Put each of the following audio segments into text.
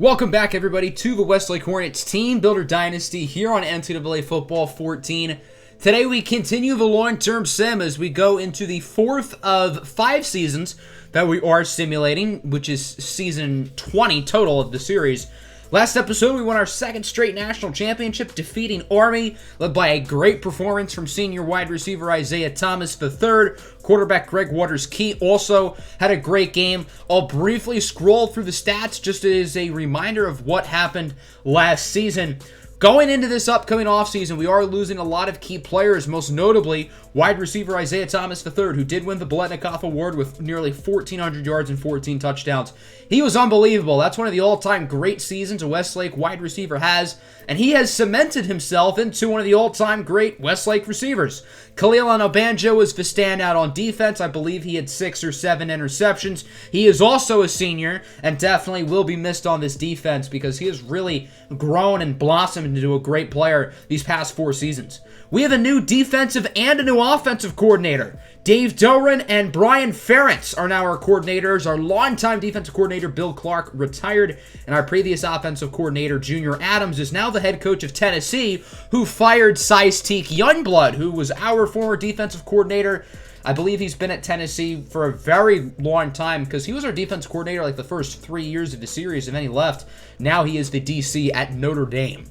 Welcome back, everybody, to the Westlake Hornets Teambuilder Dynasty here on NCAA Football 14. Today we continue the long-term sim as we go into the fourth of 5 seasons that we are simulating, which is season 20 total of the series. Last episode, we won our second straight national championship, defeating Army, led by a great performance from senior wide receiver Isaiah Thomas III. Quarterback Greg Waters-Key also had a great game. I'll briefly scroll through the stats just as a reminder of what happened last season. Going into this upcoming offseason, we are losing a lot of key players, most notably wide receiver Isaiah Thomas III, who did win the Biletnikoff Award with nearly 1,400 yards and 14 touchdowns. He was unbelievable. That's one of the all-time great seasons a Westlake wide receiver has, and he has cemented himself into one of the all-time great Westlake receivers. Khalil Obanjo was the standout on defense. I believe he had 6 or 7 interceptions. He is also a senior and definitely will be missed on this defense because he has really grown and blossomed into a great player these past 4 seasons. We have a new defensive and a new offensive coordinator. Dave Doran and Brian Ferentz are now our coordinators. Our longtime defensive coordinator, Bill Clark, retired, and our previous offensive coordinator, Junior Adams, is now the head coach of Tennessee, who fired Sice-Teek Youngblood, who was our former defensive coordinator. I believe he's been at Tennessee for a very long time because he was our defense coordinator like the first 3 years of the series, and then he left. Now he is the DC at Notre Dame.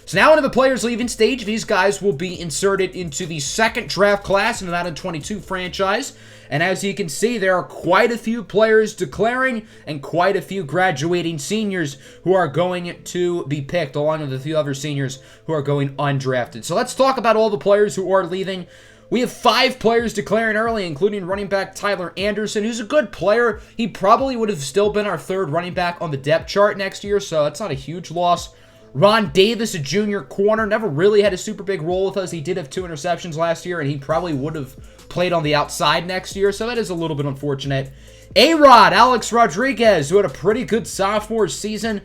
So now into the players leaving stage, these guys will be inserted into the second draft class in the Madden 22 franchise. And as you can see, there are quite a few players declaring and quite a few graduating seniors who are going to be picked, along with a few other seniors who are going undrafted. So let's talk about all the players who are leaving. We have 5 players declaring early, including running back Tyler Anderson, who's a good player. He probably would have still been our third running back on the depth chart next year, so it's not a huge loss. Ron Davis, a junior corner, never really had a super big role with us. He did have 2 interceptions last year, and he probably would have played on the outside next year, so that is a little bit unfortunate. A-Rod, Alex Rodriguez, who had a pretty good sophomore season.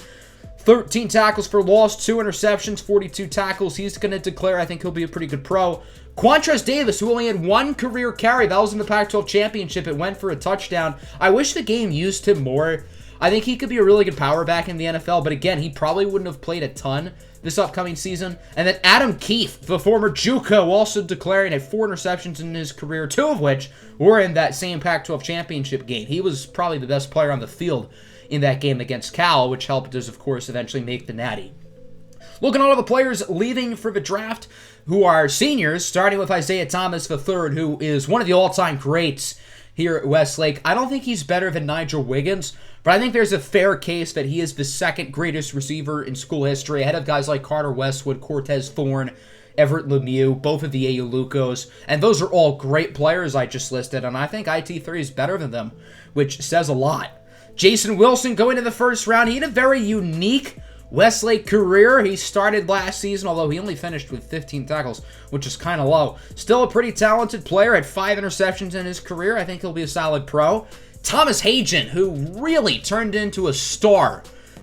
13 tackles for loss, 2 interceptions, 42 tackles. He's going to declare. I think he'll be a pretty good pro. Quantress Davis, who only had 1 career carry. That was in the Pac-12 championship. It went for a touchdown. I wish the game used him more. I think he could be a really good power back in the NFL, but again, he probably wouldn't have played a ton this upcoming season. And then Adam Keefe, the former JUCO, also declaring had 4 interceptions in his career, 2 of which were in that same Pac-12 championship game. He was probably the best player on the field in that game against Cal, which helped us, of course, eventually make the Natty. Looking at all the players leaving for the draft who are seniors, starting with Isaiah Thomas III, who is one of the all-time greats here at Westlake. I don't think he's better than Nigel Wiggins, but I think there's a fair case that he is the second greatest receiver in school history, ahead of guys like Carter Westwood, Cortez Thorne, Everett Lemieux, both of the AU Lucos, and those are all great players I just listed, and I think IT3 is better than them, which says a lot. Jason Wilson going in the first round. He had a very unique Westlake career. He started last season, although he only finished with 15 tackles, which is kind of low. Still a pretty talented player, had 5 interceptions in his career. I think he'll be a solid pro. Thomas Hagen, who really turned into a star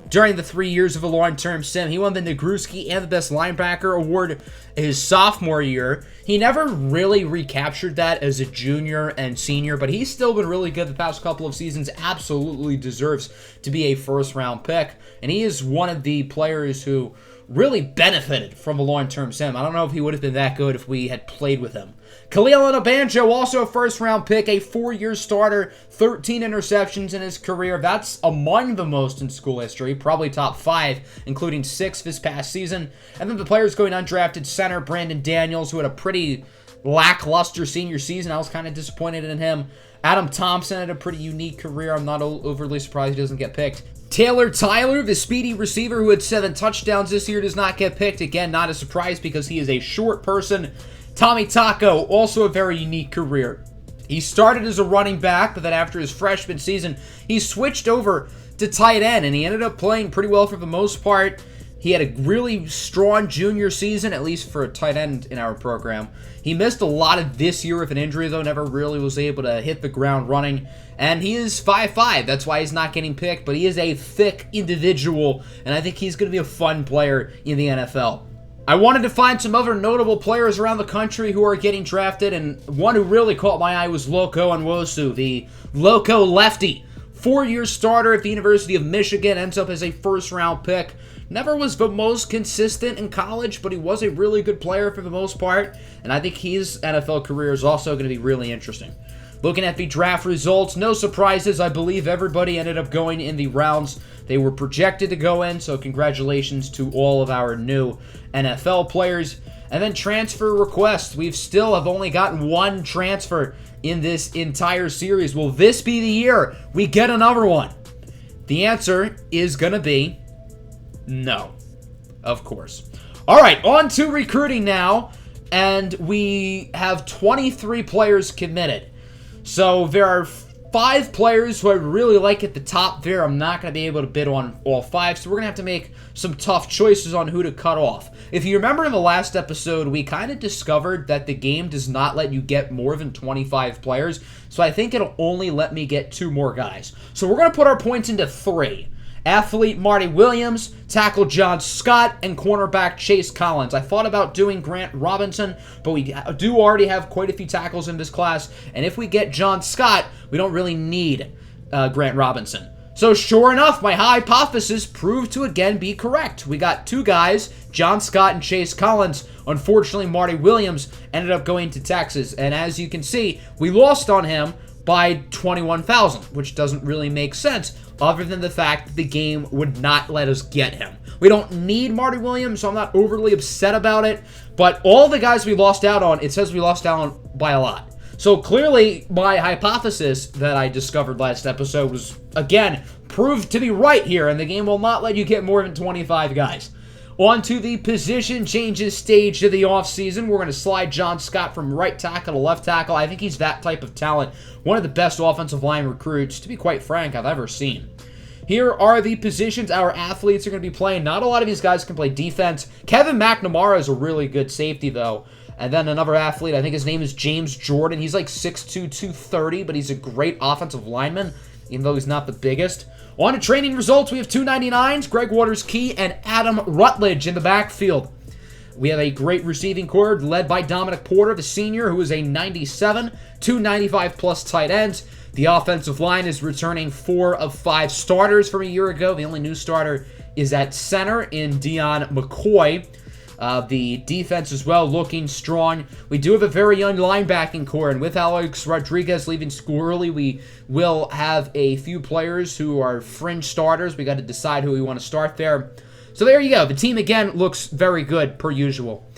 during the 3 years of a long-term sim. He won the Nagruski and the Best Linebacker Award his sophomore year. He never really recaptured that as a junior and senior, but he's still been really good the past couple of seasons. Absolutely deserves to be a first-round pick, and he is one of the players who really benefited from a long-term sim. I don't know if he would have been that good if we had played with him. Khalil Obanjo, also a first-round pick, a 4-year starter, 13 interceptions in his career. That's among the most in school history, probably top 5, including 6 this past season. And then the players going undrafted, center Brandon Daniels, who had a pretty lackluster senior season. I was kind of disappointed in him. Adam Thompson had a pretty unique career. I'm not overly surprised he doesn't get picked. Taylor Tyler, the speedy receiver who had 7 touchdowns this year, does not get picked. Again, not a surprise because he is a short person. Tommy Taco, also a very unique career. He started as a running back, but then after his freshman season, he switched over to tight end, and he ended up playing pretty well for the most part. He had a really strong junior season, at least for a tight end in our program. He missed a lot of this year with an injury, though, never really was able to hit the ground running. And he is 5'5", that's why he's not getting picked, but he is a thick individual, and I think he's going to be a fun player in the NFL. I wanted to find some other notable players around the country who are getting drafted, and one who really caught my eye was Loco Nwosu, the Loco lefty 4-year starter at the University of Michigan, ends up as a first-round pick. Never was the most consistent in college, but he was a really good player for the most part, and I think his NFL career is also going to be really interesting. Looking at the draft results, no surprises. I believe everybody ended up going in the rounds they were projected to go in, so congratulations to all of our new NFL players. And then transfer requests. We still have only gotten one transfer in this entire series. Will this be the year we get another one? The answer is going to be no, of course. All right, on to recruiting now, and we have 23 players committed. So there are 5 players who I really like at the top there. I'm not going to be able to bid on all 5, so we're going to have to make some tough choices on who to cut off. If you remember in the last episode, we kind of discovered that the game does not let you get more than 25 players, so I think it'll only let me get 2 more guys. So we're going to put our points into 3. Athlete Marty Williams, tackle John Scott, and cornerback Chase Collins. I thought about doing Grant Robinson, but we do already have quite a few tackles in this class, and if we get John Scott, we don't really need Grant Robinson. So sure enough, my hypothesis proved to again be correct. We got 2 guys, John Scott and Chase Collins. Unfortunately, Marty Williams ended up going to Texas, and as you can see, we lost on him by 21,000, which doesn't really make sense other than the fact that the game would not let us get him. We don't need Marty Williams, so I'm not overly upset about it, but all the guys we lost out on, it says we lost out on by a lot. So clearly, my hypothesis that I discovered last episode was, again, proved to be right here, and the game will not let you get more than 25 guys. On to the position changes stage of the offseason. We're going to slide John Scott from right tackle to left tackle. I think he's that type of talent. One of the best offensive line recruits, to be quite frank, I've ever seen. Here are the positions our athletes are going to be playing. Not a lot of these guys can play defense. Kevin McNamara is a really good safety, though. And then another athlete, I think his name is James Jordan. He's like 6'2", 230, but he's a great offensive lineman, even though he's not the biggest. On to training results, we have 299s, Greg Waters-Key and Adam Rutledge in the backfield. We have a great receiving corps led by Dominic Porter, the senior, who is a 97, 295-plus tight ends. The offensive line is returning 4 of 5 starters from a year ago. The only new starter is at center in Deion McCoy. The defense as well looking strong. We do have a very young linebacking core, and with Alex Rodriguez leaving school early, we will have a few players who are fringe starters. We got to decide who we want to start there. So there you go. The team, again, looks very good, per usual.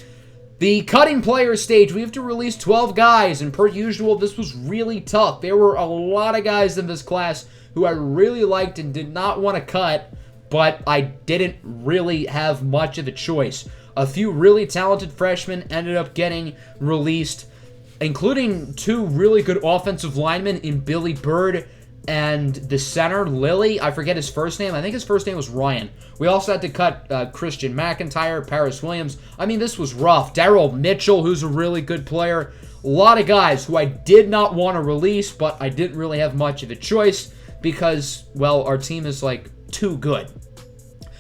The cutting player stage, we have to release 12 guys, and per usual, this was really tough. There were a lot of guys in this class who I really liked and did not want to cut, but I didn't really have much of a choice. A few really talented freshmen ended up getting released, including 2 really good offensive linemen in Billy Bird and the center, Lilly. I forget his first name. I think his first name was Ryan. We also had to cut Christian McIntyre, Paris Williams. I mean, this was rough. Daryl Mitchell, who's a really good player. A lot of guys who I did not want to release, but I didn't really have much of a choice because, well, our team is, like, too good.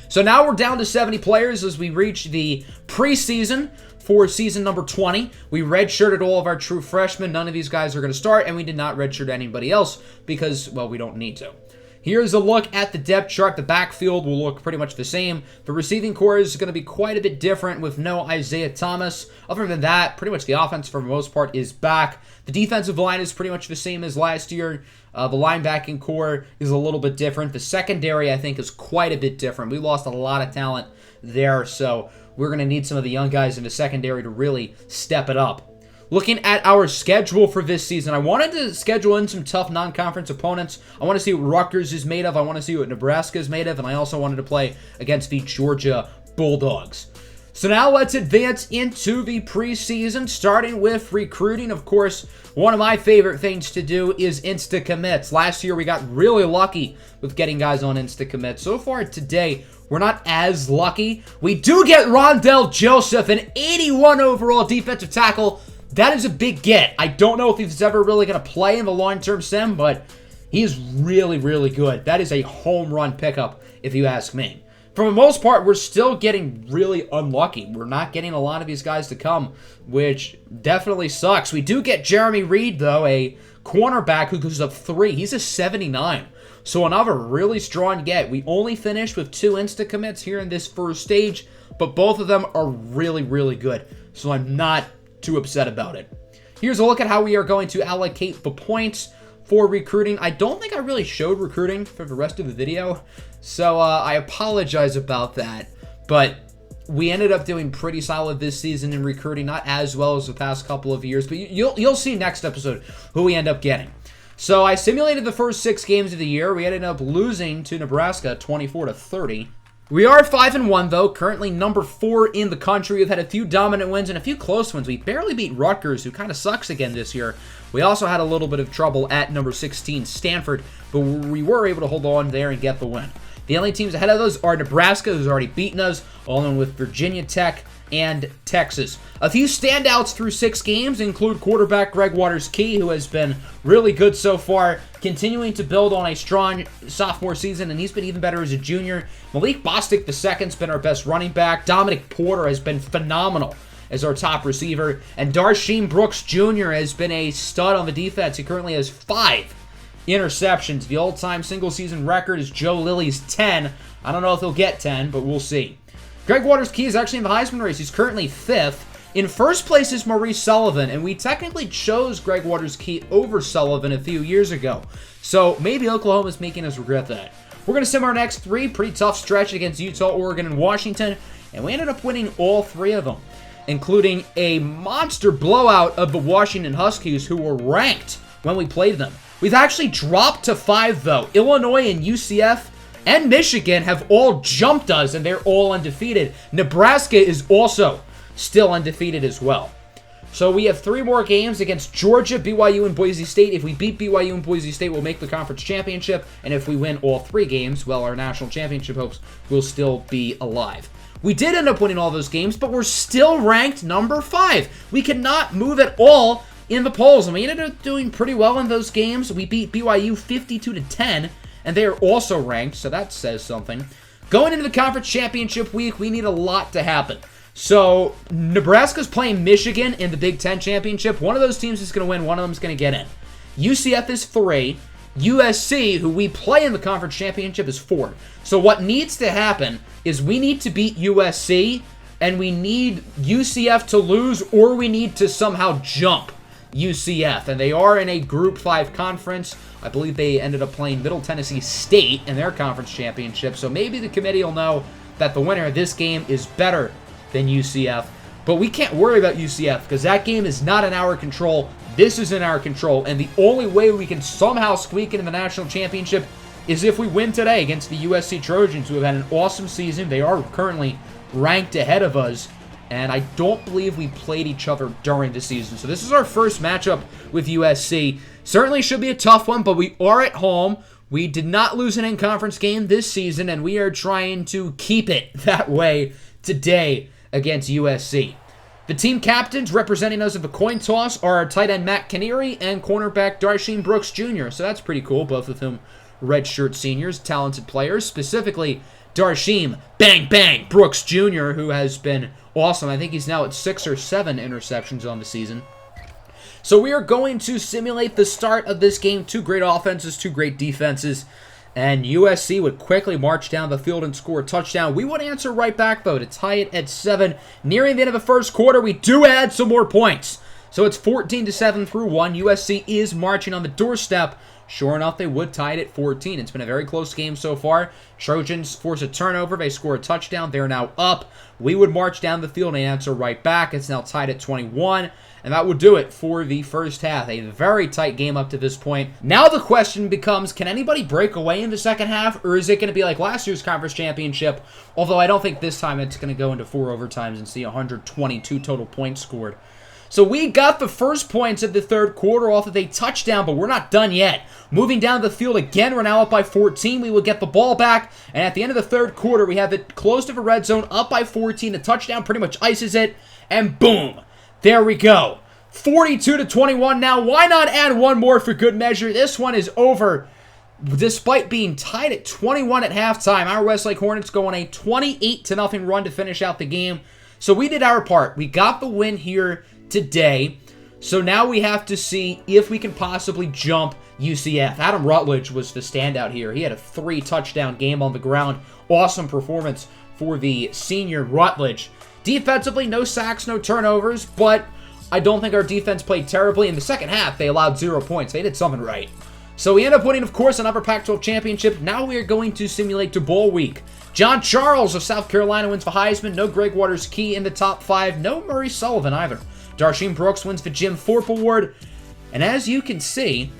So now we're down to 70 players as we reach the preseason for season number 20. We redshirted all of our true freshmen. None of these guys are going to start, and we did not redshirt anybody else because, well, we don't need to. Here's a look at the depth chart. The backfield will look pretty much the same. The receiving core is going to be quite a bit different with no Isaiah Thomas. Other than that, pretty much the offense for the most part is back. The defensive line is pretty much the same as last year. The linebacking core is a little bit different. The secondary, I think, is quite a bit different. We lost a lot of talent there, so we're going to need some of the young guys in the secondary to really step it up. Looking at our schedule for this season, I wanted to schedule in some tough non-conference opponents. I want to see what Rutgers is made of. I want to see what Nebraska is made of, and I also wanted to play against the Georgia Bulldogs. So now let's advance into the preseason, starting with recruiting. Of course, one of my favorite things to do is insta-commits. Last year, we got really lucky with getting guys on insta-commits. So far today, we're not as lucky. We do get Rondell Joseph, an 81 overall defensive tackle. That is a big get. I don't know if he's ever really going to play in the long-term sim, but he is really, really good. That is a home run pickup, if you ask me. For the most part, we're still getting really unlucky. We're not getting a lot of these guys to come, which definitely sucks. We do get Jeremy Reed, though, a cornerback who goes up 3. He's a 79. So another really strong get. We only finished with 2 insta commits here in this first stage, but both of them are really, really good. So I'm not too upset about it. Here's a look at how we are going to allocate the points for recruiting. I don't think I really showed recruiting for the rest of the video, so I apologize about that. But we ended up doing pretty solid this season in recruiting, not as well as the past couple of years, but you'll see next episode who we end up getting. So I simulated the first 6 games of the year. We ended up losing to Nebraska 24-30. We are 5-1 though, currently number 4 in the country. We've had a few dominant wins and a few close ones. We barely beat Rutgers, who kind of sucks again this year. We also had a little bit of trouble at number 16, Stanford, but we were able to hold on there and get the win. The only teams ahead of those are Nebraska, who's already beaten us, along with Virginia Tech and Texas. A few standouts through 6 games include quarterback Greg Waters-Key, who has been really good so far, continuing to build on a strong sophomore season, and he's been even better as a junior. Malik Bostic II has been our best running back. Dominic Porter has been phenomenal as our top receiver, and Darsheen Brooks Jr. has been a stud on the defense. He currently has 5 interceptions. The all-time single-season record is Joe Lilly's 10. I don't know if he'll get 10, but we'll see. Greg Waters-Key is actually in the Heisman race. He's currently 5th. In first place is Maurice Sullivan, and we technically chose Greg Waters-Key over Sullivan a few years ago. So maybe Oklahoma's making us regret that. We're going to sim our next 3. Pretty tough stretch against Utah, Oregon, and Washington, and we ended up winning all 3 of them, including a monster blowout of the Washington Huskies, who were ranked when we played them. We've actually dropped to 5, though. Illinois and UCF and Michigan have all jumped us, and they're all undefeated. Nebraska is also still undefeated as well. So we have 3 more games against Georgia, BYU, and Boise State. If we beat BYU and Boise State, we'll make the conference championship. And if we win all 3 games, well, our national championship hopes will still be alive. We did end up winning all those games, but we're still ranked number 5. We cannot move at all in the polls, and we ended up doing pretty well in those games. We beat BYU 52-10, and they are also ranked, so that says something. Going into the conference championship week, we need a lot to happen. So Nebraska's playing Michigan in the Big Ten championship. One of those teams is going to win. One of them is going to get in. UCF is 3. USC, who we play in the conference championship, is 4. So what needs to happen is we need to beat USC, and we need UCF to lose, or we need to somehow jump UCF. And they are in a Group 5 conference. I believe they ended up playing Middle Tennessee State in their conference championship. So maybe the committee will know that the winner of this game is better than UCF. But we can't worry about UCF because that game is not in our control. This is in our control. And the only way we can somehow squeak into the national championship is if we win today against the USC Trojans, who have had an awesome season. They are currently ranked ahead of us. And I don't believe we played each other during the season. So this is our first matchup with USC. Certainly should be a tough one, but we are at home. We did not lose an in-conference game this season, and we are trying to keep it that way today against USC. The team captains representing us at the coin toss are our tight end Matt Canary and cornerback Darsheen Brooks Jr. So that's pretty cool, both of whom redshirt seniors, talented players, specifically Darsheen Bang Bang Brooks Jr., who has been awesome. I think he's now at 6 or 7 interceptions on the season. So we are going to simulate the start of this game. 2 great offenses, 2 great defenses. And USC would quickly march down the field and score a touchdown. We would answer right back, though, to tie it at 7. Nearing the end of the first quarter, we do add some more points. So it's 14-7 through 1. USC is marching on the doorstep. Sure enough, they would tie it at 14. It's been a very close game so far. Trojans force a turnover. They score a touchdown. They're now up. We would march down the field and answer right back. It's now tied at 21. And that will do it for the first half. A very tight game up to this point. Now the question becomes, can anybody break away in the second half? Or is it going to be like last year's conference championship? Although I don't think this time it's going to go into 4 overtimes and see 122 total points scored. So we got the first points of the third quarter off of a touchdown, but we're not done yet. Moving down the field again, we're now up by 14. We will get the ball back, and at the end of the third quarter, we have it close to the red zone, up by 14. The touchdown pretty much ices it, and boom, there we go. 42-21 now. Why not add one more for good measure? This one is over. Despite being tied at 21 at halftime, our Westlake Hornets go on a 28-0 run to finish out the game. So we did our part. We got the win here today. So now we have to see if we can possibly jump UCF. Adam Rutledge was the standout here. He had a 3-touchdown game on the ground. Awesome performance for the senior Rutledge. Defensively, no sacks, no turnovers, but I don't think our defense played terribly. In the second half, they allowed 0 points. They did something right. So we end up winning, of course, an Upper Pac-12 championship. Now we are going to simulate to bowl week. John Charles of South Carolina wins the Heisman. No Greg Waters-Key in the top 5. No Murray Sullivan either. Darsheen Brooks wins the Jim Thorpe Award. And as you can see,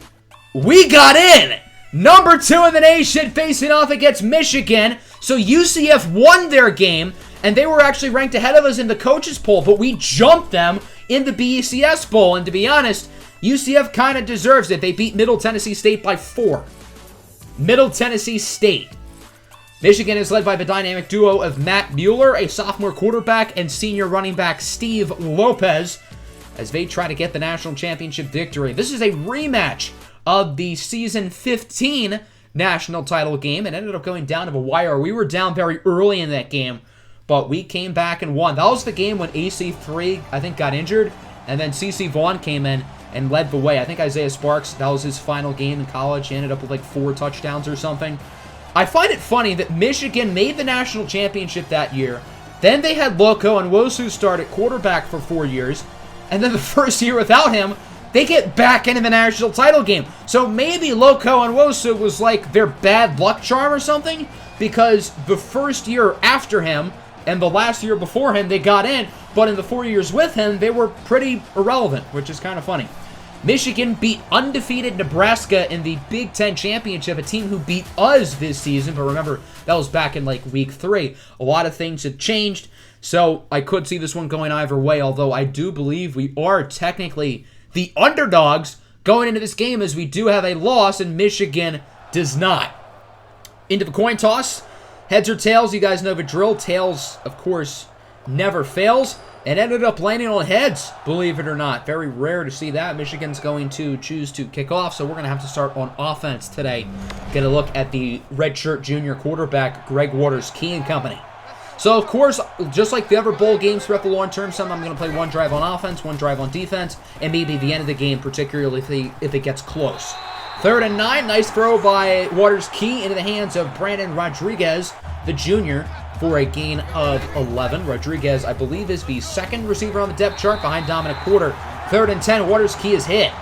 we got in! Number 2 in the nation, facing off against Michigan. So UCF won their game, and they were actually ranked ahead of us in the coaches poll, but we jumped them in the BCS Bowl. And to be honest, UCF kind of deserves it. They beat Middle Tennessee State by 4. Middle Tennessee State. Michigan is led by the dynamic duo of Matt Mueller, a sophomore quarterback, and senior running back Steve Lopez, as they try to get the national championship victory. This is a rematch of the season 15 national title game. It ended up going down to the wire. We were down very early in that game, but we came back and won. That was the game when AC3, I think, got injured, and then CC Vaughn came in and led the way. I think Isaiah Sparks, that was his final game in college. He ended up with like 4 touchdowns or something. I find it funny that Michigan made the national championship that year. Then they had Loco and Wosu start at quarterback for 4 years. And then the first year without him, they get back into the national title game. So maybe Loco and Wosu was like their bad luck charm or something, because the first year after him and the last year before him, they got in. But in the 4 years with him, they were pretty irrelevant, which is kind of funny. Michigan beat undefeated Nebraska in the Big Ten Championship, a team who beat us this season. But remember, that was back in like week 3. A lot of things have changed, so I could see this one going either way, although I do believe we are technically the underdogs going into this game, as we do have a loss and Michigan does not. Into the coin toss. Heads or tails, you guys know the drill. Tails, of course, never fails. And ended up landing on heads, believe it or not. Very rare to see that. Michigan's going to choose to kick off, so we're going to have to start on offense today. Get a look at the redshirt junior quarterback, Greg Waters-Key and company. So, of course, just like the other bowl games throughout the long-term, I'm going to play 1 drive on offense, 1 drive on defense, and maybe the end of the game, particularly if it gets close. 3rd and 9, nice throw by Waters-Key into the hands of Brandon Rodriguez, the junior, for a gain of 11. Rodriguez, I believe, is the 2nd receiver on the depth chart behind Dominic Porter. 3rd and 10, Waters-Key is hit.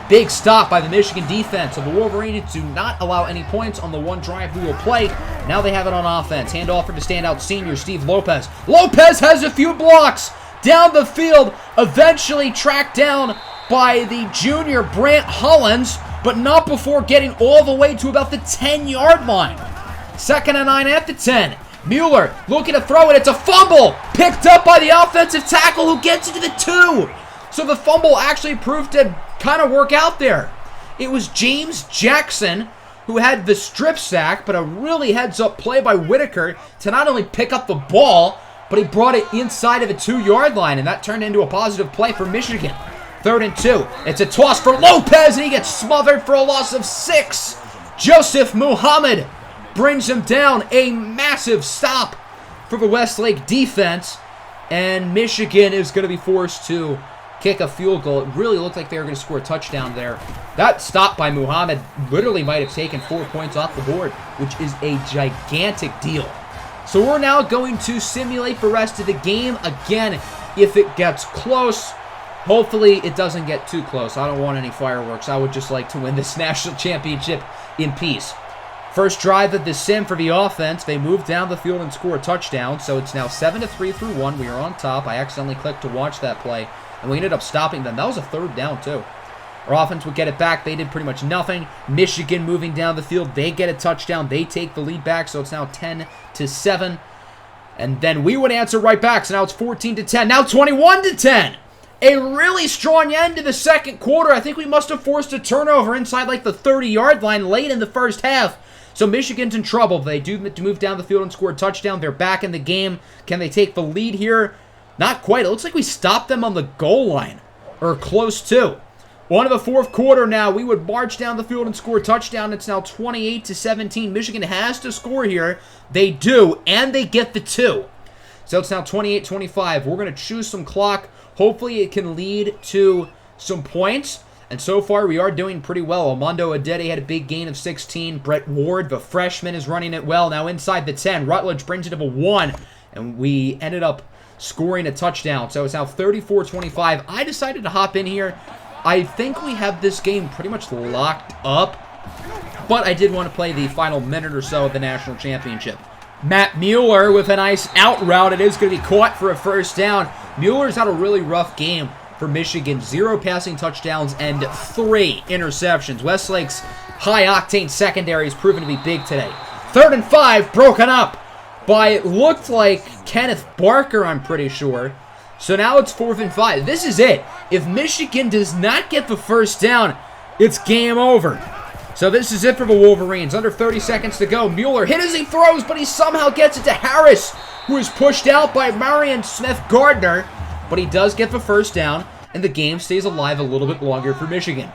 Big stop by the Michigan defense. So the Wolverines do not allow any points on the 1 drive we will play. Now they have it on offense. Handoff for the standout senior, Steve Lopez. Lopez has a few blocks down the field. Eventually tracked down by the junior Brant Hollins, but not before getting all the way to about the 10-yard line. 2nd and 9 at the 10. Mueller looking to throw it. It's a fumble picked up by the offensive tackle who gets it to the 2. So the fumble actually proved to kind of work out there. It was James Jackson who had the strip sack, but a really heads-up play by Whitaker to not only pick up the ball, but he brought it inside of the 2-yard line, and that turned into a positive play for Michigan. 3rd and 2. It's a toss for Lopez, and he gets smothered for a loss of 6. Joseph Muhammad brings him down. A massive stop for the Westlake defense. And Michigan is going to be forced to kick a field goal. It really looked like they were going to score a touchdown there. That stop by Muhammad literally might have taken 4 points off the board, which is a gigantic deal. So we're now going to simulate the rest of the game. Again, if it gets close, hopefully it doesn't get too close. I don't want any fireworks. I would just like to win this national championship in peace. First drive of the sim for the offense. They move down the field and score a touchdown. So it's now 7-3 through 1. We are on top. I accidentally clicked to watch that play, and we ended up stopping them. That was a 3rd down, too. Our offense would get it back. They did pretty much nothing. Michigan moving down the field. They get a touchdown. They take the lead back, so it's now 10-7. And then we would answer right back, so now it's 14-10. Now 21-10. A really strong end to the second quarter. I think we must have forced a turnover inside like the 30-yard line late in the first half. So Michigan's in trouble. They do move down the field and score a touchdown. They're back in the game. Can they take the lead here? Not quite. It looks like we stopped them on the goal line, or close to. One of the 4th quarter now. We would march down the field and score a touchdown. It's now 28-17. Michigan has to score here. They do, and they get the 2. So it's now 28-25. We're going to choose some clock. Hopefully it can lead to some points. And so far, we are doing pretty well. Armando Adede had a big gain of 16. Brett Ward, the freshman, is running it well. Now inside the 10, Rutledge brings it to a 1. And we ended up scoring a touchdown. So it's now 34-25. I decided to hop in here. I think we have this game pretty much locked up. But I did want to play the final minute or so of the national championship. Matt Mueller with a nice out route. It is going to be caught for a first down. Mueller's had a really rough game for Michigan. 0 passing touchdowns and 3 interceptions. Westlake's high-octane secondary has proven to be big today. 3rd and 5, broken up by, looked like Kenneth Barker, I'm pretty sure. So now it's 4th and 5. This is it. If Michigan does not get the first down, it's game over. So this is it for the Wolverines. Under 30 seconds to go. Mueller hit as he throws, but he somehow gets it to Harris, who is pushed out by Marion Smith-Gardner. But he does get the first down, and the game stays alive a little bit longer for Michigan.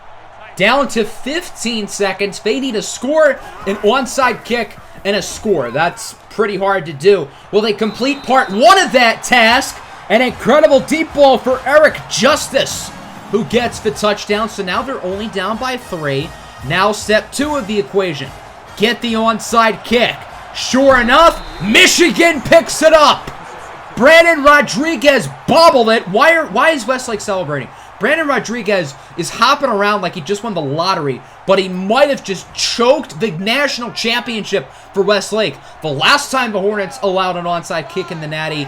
Down to 15 seconds. They need a score, an onside kick, and a score. That's pretty hard to do. Will they complete part 1 of that task? An incredible deep ball for Eric Justice, who gets the touchdown. So now they're only down by 3. Now step 2 of the equation. Get the onside kick. Sure enough, Michigan picks it up. Brandon Rodriguez bobbled it. Why is Westlake celebrating? Brandon Rodriguez is hopping around like he just won the lottery, but he might have just choked the national championship for Westlake. The last time the Hornets allowed an onside kick in the Natty,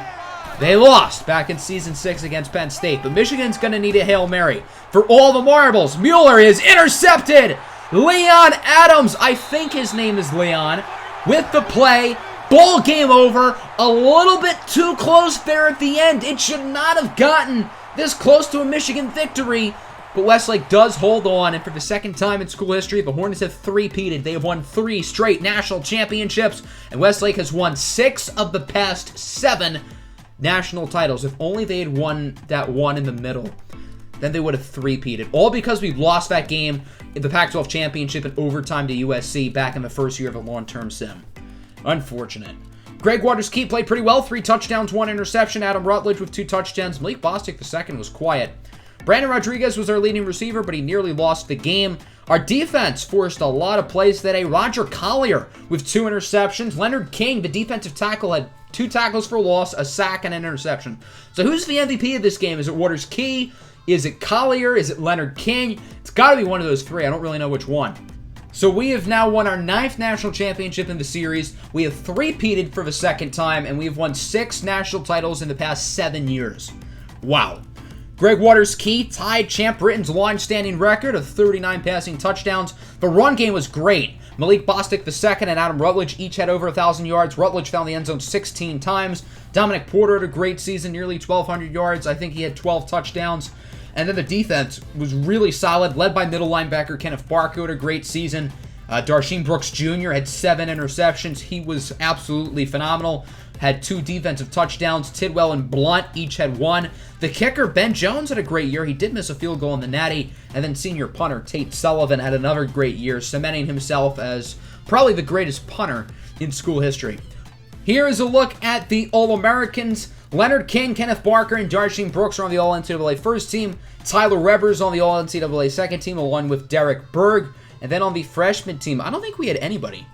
they lost back in Season 6 against Penn State. But Michigan's going to need a Hail Mary for all the marbles. Mueller is intercepted. Leon Adams, I think his name is Leon, with the play. Ball game over. A little bit too close there at the end. It should not have gotten this close to a Michigan victory. But Westlake does hold on, and for the second time in school history, the Hornets have three-peated. They have won 3 straight national championships, and Westlake has won 6 of the past 7 national titles. If only they had won that one in the middle, then they would have three-peated. All because we lost that game in the Pac-12 championship in overtime to USC back in the first year of a long-term sim. Unfortunate. Greg Waters-Key played pretty well. 3 touchdowns, 1 interception. Adam Rutledge with 2 touchdowns. Malik Bostic II was quiet. Brandon Rodriguez was our leading receiver, but he nearly lost the game. Our defense forced a lot of plays today. Roger Collier with 2 interceptions. Leonard King, the defensive tackle, had 2 tackles for loss, a sack, and an interception. So who's the MVP of this game? Is it Waters-Key? Is it Collier? Is it Leonard King? It's got to be one of those 3. I don't really know which one. So we have now won our 9th national championship in the series. We have three-peated for the second time, and we have won 6 national titles in the past 7 years. Wow. Greg Waters-Key tied Champ Britton's long-standing record of 39 passing touchdowns. The run game was great. Malik Bostic II and Adam Rutledge each had over 1,000 yards. Rutledge found the end zone 16 times. Dominic Porter had a great season, nearly 1,200 yards. I think he had 12 touchdowns. And then the defense was really solid, led by middle linebacker Kenneth Barker, had a great season. Darsheen Brooks Jr. had 7 interceptions. He was absolutely phenomenal. Had 2 defensive touchdowns. Tidwell and Blunt each had 1. The kicker, Ben Jones, had a great year. He did miss a field goal in the Natty. And then senior punter Tate Sullivan had another great year, cementing himself as probably the greatest punter in school history. Here is a look at the All-Americans. Leonard King, Kenneth Barker, and Darsheen Brooks are on the All-NCAA first team. Tyler Rebbers on the All-NCAA second team, along with Derek Berg. And then on the freshman team, I don't think we had anybody.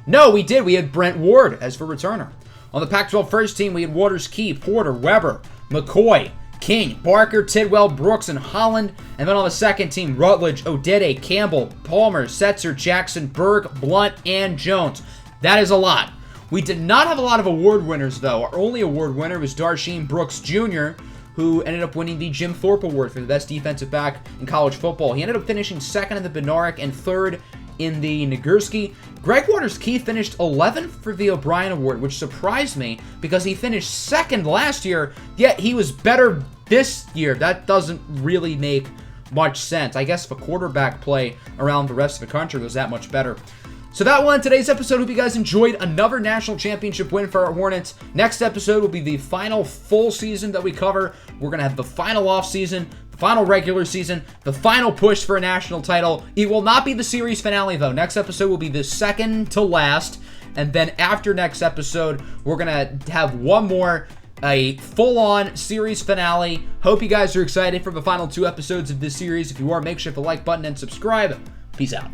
No, we did. We had Brent Ward as for returner. On the Pac-12 first team, we had Waters-Key, Porter, Weber, McCoy, King, Barker, Tidwell, Brooks, and Holland. And then on the second team, Rutledge, Odede, Campbell, Palmer, Setzer, Jackson, Berg, Blunt, and Jones. That is a lot. We did not have a lot of award winners, though. Our only award winner was Darsheen Brooks Jr., who ended up winning the Jim Thorpe Award for the best defensive back in college football. He ended up finishing 2nd in the Bednarik and 3rd in the Nagurski. Greg Waters-Key finished 11th for the O'Brien Award, which surprised me because he finished 2nd last year, yet he was better this year. That doesn't really make much sense. I guess the quarterback play around the rest of the country was that much better. So that will end today's episode. Hope you guys enjoyed another national championship win for our Hornets. Next episode will be the final full season that we cover. We're going to have the final off season, the final regular season, the final push for a national title. It will not be the series finale, though. Next episode will be the second to last. And then after next episode, we're going to have one more a full-on series finale. Hope you guys are excited for the final 2 episodes of this series. If you are, make sure to hit the like button and subscribe. Peace out.